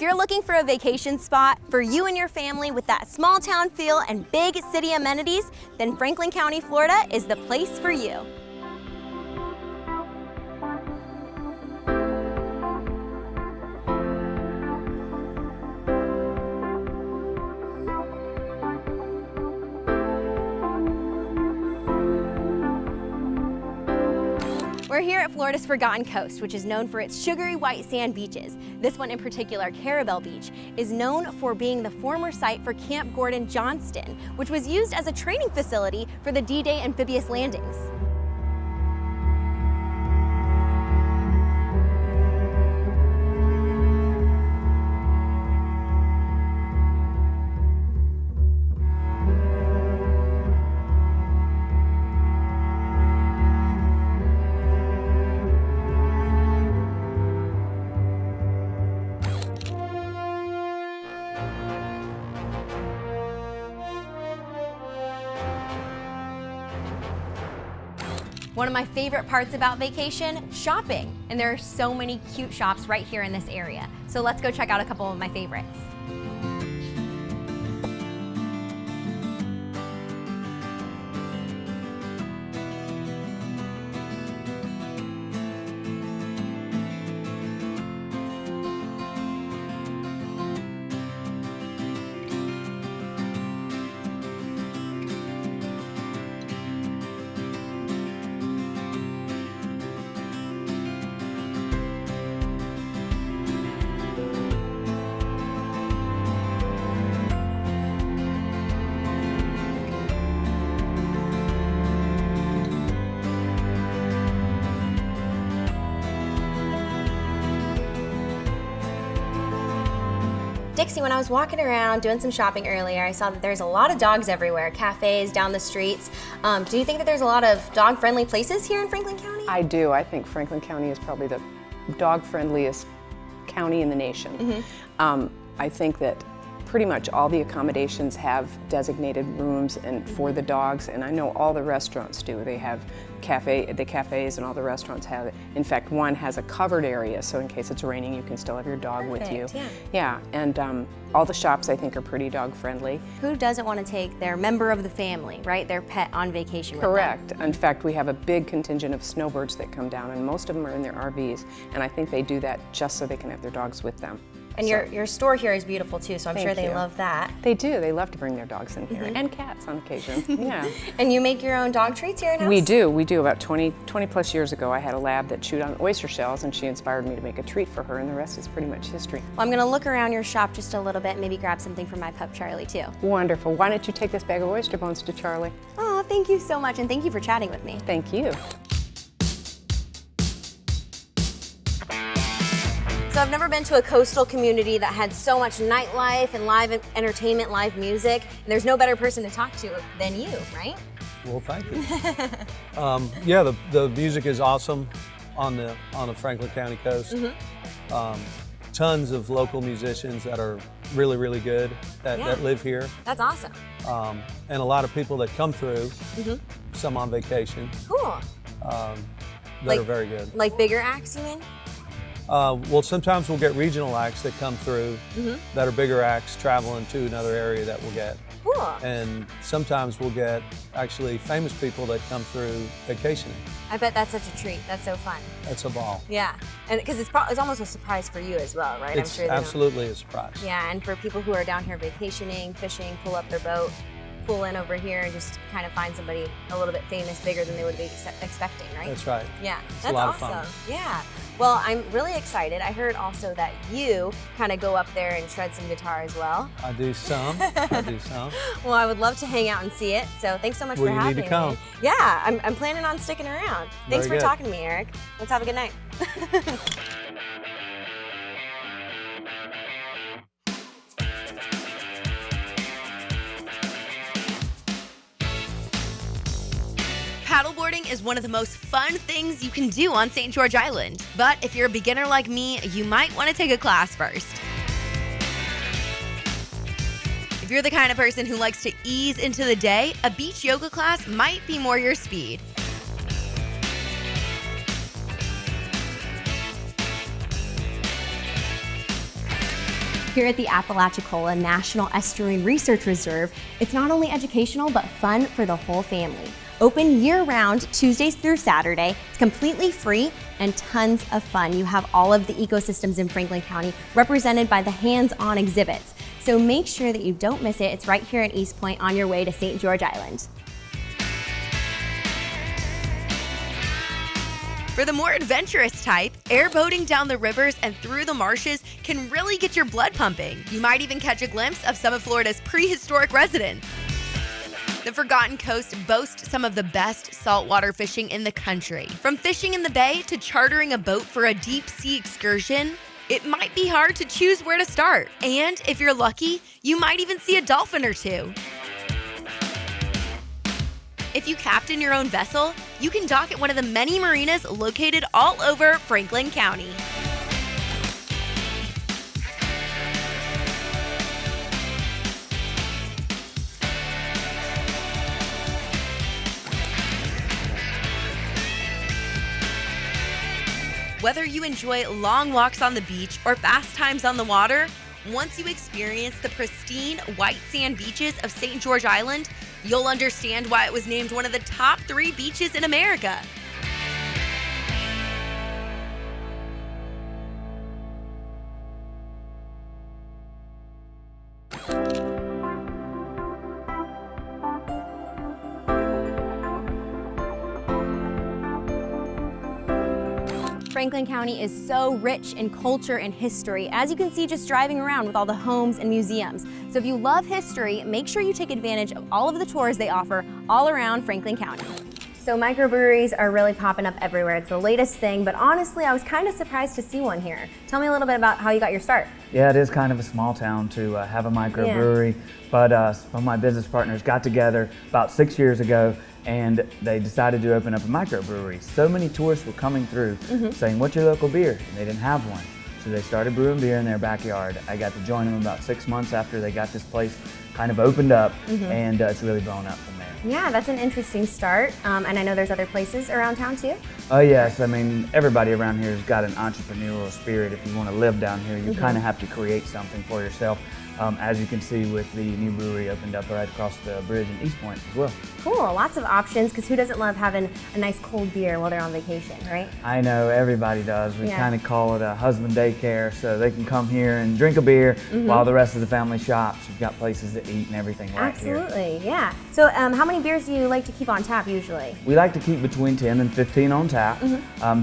If you're looking for a vacation spot for you and your family with that small town feel and big city amenities, then Franklin County, Florida is the place for you. We're here at Florida's Forgotten Coast, which is known for its sugary white sand beaches. This one in particular, Carrabelle Beach, is known for being the former site for Camp Gordon Johnston, which was used as a training facility for the D-Day amphibious landings. One of my favorite parts about vacation, shopping. And there are so many cute shops right here in this area. So let's go check out a couple of my favorites. Dixie, when I was walking around doing some shopping earlier, I saw that there's a lot of dogs everywhere, cafes, down the streets. Do you think that there's a lot of dog-friendly places here in Franklin County? I do. I think Franklin County is probably the dog-friendliest county in the nation. I think that pretty much all the accommodations have designated rooms and for the dogs, and I know all the restaurants do. They have the cafes and all the restaurants have it. In fact, one has a covered area, so in case it's raining, you can still have your dog with you. Yeah, and all the shops I think are pretty dog friendly. Who doesn't want to take their member of the family, right, their pet on vacation with them? Correct. In fact, we have a big contingent of snowbirds that come down, and most of them are in their RVs, and I think they do that just so they can have their dogs with them. And your store here is beautiful too, so I'm sure they love that. They do. They love to bring their dogs in here, and cats on occasion. Yeah. And you make your own dog treats here in-house? We do. We do. About 20 plus years ago, I had a lab that chewed on oyster shells, and she inspired me to make a treat for her, and the rest is pretty much history. Well, I'm going to look around your shop just a little bit, maybe grab something for my pup Charlie too. Wonderful. Why don't you take this bag of oyster bones to Charlie? Oh, thank you so much, and thank you for chatting with me. Thank you. So I've never been to a coastal community that had so much nightlife and live entertainment, live music. And there's no better person to talk to than you, right? Well, thank you. Yeah, the music is awesome on the Franklin County coast. Tons of local musicians that are really, really good that live here. That's awesome. And a lot of people that come through, some on vacation. Cool. That are very good. Like bigger acts, you mean? Well, sometimes we'll get regional acts that come through that are bigger acts traveling to another area that we'll get. Cool. And sometimes we'll get actually famous people that come through vacationing. I bet that's such a treat. That's so fun. That's a ball. Yeah, and because it's almost a surprise for you as well, right? It's I'm sure absolutely a surprise. Yeah, and for people who are down here vacationing, fishing, pull up their boat, pull in over here and just kind of find somebody a little bit famous, bigger than they would be expecting, right? That's right. Yeah, it's that's a lot awesome. Of fun. Yeah. Well, I'm really excited. I heard also that you kind of go up there and shred some guitar as well. I do some. I do some. Well, I would love to hang out and see it. So thanks so much for having me. You need to come. Yeah, I'm planning on sticking around. Thanks for talking to me, Eric. Let's have a good night. Paddleboarding is one of the most fun things you can do on St. George Island. But if you're a beginner like me, you might want to take a class first. If you're the kind of person who likes to ease into the day, a beach yoga class might be more your speed. Here at the Apalachicola National Estuarine Research Reserve, it's not only educational, but fun for the whole family. Open year-round, Tuesdays through Saturday. It's completely free and tons of fun. You have all of the ecosystems in Franklin County represented by the hands-on exhibits. So make sure that you don't miss it. It's right here at East Point on your way to St. George Island. For the more adventurous type, airboating down the rivers and through the marshes can really get your blood pumping. You might even catch a glimpse of some of Florida's prehistoric residents. The Forgotten Coast boasts some of the best saltwater fishing in the country. From fishing in the bay to chartering a boat for a deep sea excursion, it might be hard to choose where to start. And if you're lucky, you might even see a dolphin or two. If you captain your own vessel, you can dock at one of the many marinas located all over Franklin County. Whether you enjoy long walks on the beach or fast times on the water, once you experience the pristine white sand beaches of St. George Island, you'll understand why it was named one of the top 3 beaches in America. Franklin County is so rich in culture and history, as you can see just driving around with all the homes and museums. So if you love history, make sure you take advantage of all of the tours they offer all around Franklin County. So microbreweries are really popping up everywhere. It's the latest thing, but honestly, I was kind of surprised to see one here. Tell me a little bit about how you got your start. Yeah, it is kind of a small town to have a microbrewery, but some of my business partners got together about 6 years ago and they decided to open up a microbrewery. So many tourists were coming through saying, "What's your local beer?" And they didn't have one. So they started brewing beer in their backyard. I got to join them about 6 months after they got this place kind of opened up, and it's really blown up from there. Yeah, that's an interesting start. And I know there's other places around town too. Oh yes, I mean, everybody around here has got an entrepreneurial spirit. If you want to live down here, you kind of have to create something for yourself. As you can see with the new brewery opened up right across the bridge in Eastpoint as well. Cool, lots of options, because who doesn't love having a nice cold beer while they're on vacation, right? I know, everybody does. We kind of call it a husband daycare, so they can come here and drink a beer while the rest of the family shops. You've got places to eat and everything right here. Absolutely, yeah. So how many beers do you like to keep on tap usually? We like to keep between 10 and 15 on tap,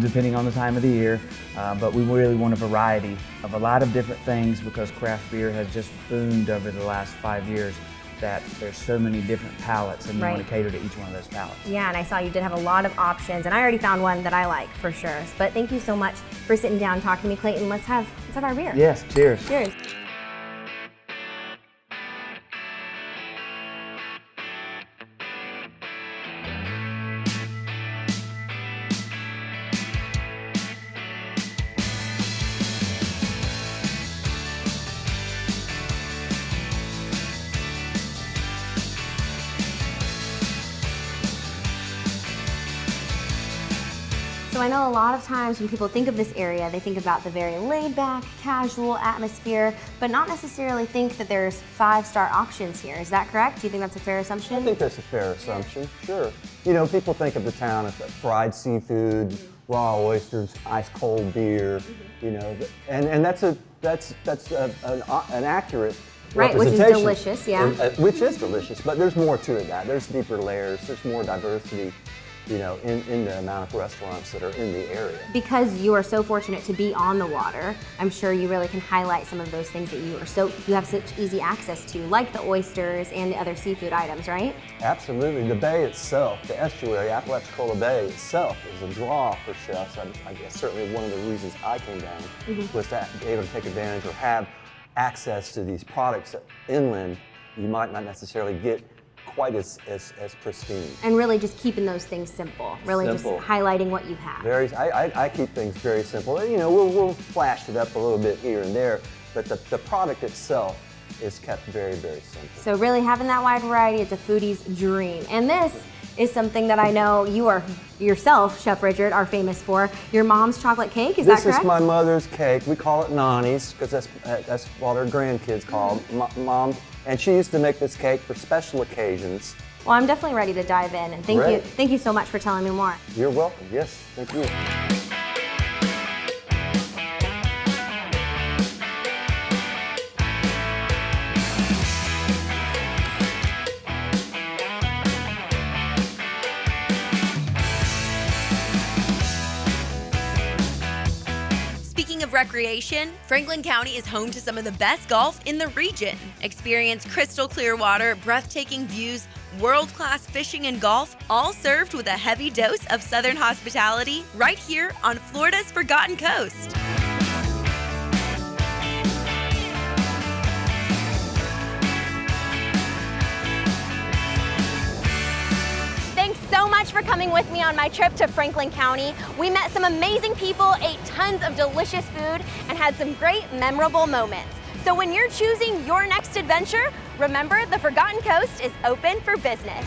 depending on the time of the year. But we really want a variety of a lot of different things, because craft beer has just boomed over the last 5 years, that there's so many different palates, and we want to cater to each one of those palates. Yeah, and I saw you did have a lot of options, and I already found one that I like for sure. But thank you so much for sitting down and talking to me, Clayton. Let's have our beer. Yes, cheers. Cheers. So I know a lot of times when people think of this area, they think about the very laid-back, casual atmosphere, but not necessarily think that there's 5-star options here. Is that correct? Do you think that's a fair assumption? I think that's a fair assumption, sure. You know, people think of the town as fried seafood, raw oysters, ice cold beer, you know, and that's an accurate right, which is delicious, yeah. Which is delicious, but there's more to it. There's deeper layers, there's more diversity, you know, in the amount of restaurants that are in the area. Because you are so fortunate to be on the water, I'm sure you really can highlight some of those things that you have such easy access to, like the oysters and the other seafood items, right? Absolutely. The bay itself, the estuary, Apalachicola Bay itself, is a draw for chefs. I guess certainly one of the reasons I came down was to be able to take advantage or have access to these products inland you might not necessarily get quite as pristine. And really just keeping those things simple. Really simple. Just highlighting what you have. I keep things very simple. You know, we'll flash it up a little bit here and there, but the product itself is kept very, very simple. So really having that wide variety is a foodie's dream. And this is something that I know you are yourself, Chef Richard, are famous for. Your mom's chocolate cake, is that correct? This is my mother's cake. We call it Nani's because that's what her grandkids call Mom. And she used to make this cake for special occasions. Well, I'm definitely ready to dive in, and thank you so much for telling me more. You're welcome. Yes, thank you. Speaking of recreation, Franklin County is home to some of the best golf in the region. Experience crystal clear water, breathtaking views, world-class fishing and golf, all served with a heavy dose of Southern hospitality right here on Florida's Forgotten Coast. Thanks so much for coming with me on my trip to Franklin County. We met some amazing people, ate tons of delicious food, and had some great memorable moments. So when you're choosing your next adventure, remember the Forgotten Coast is open for business.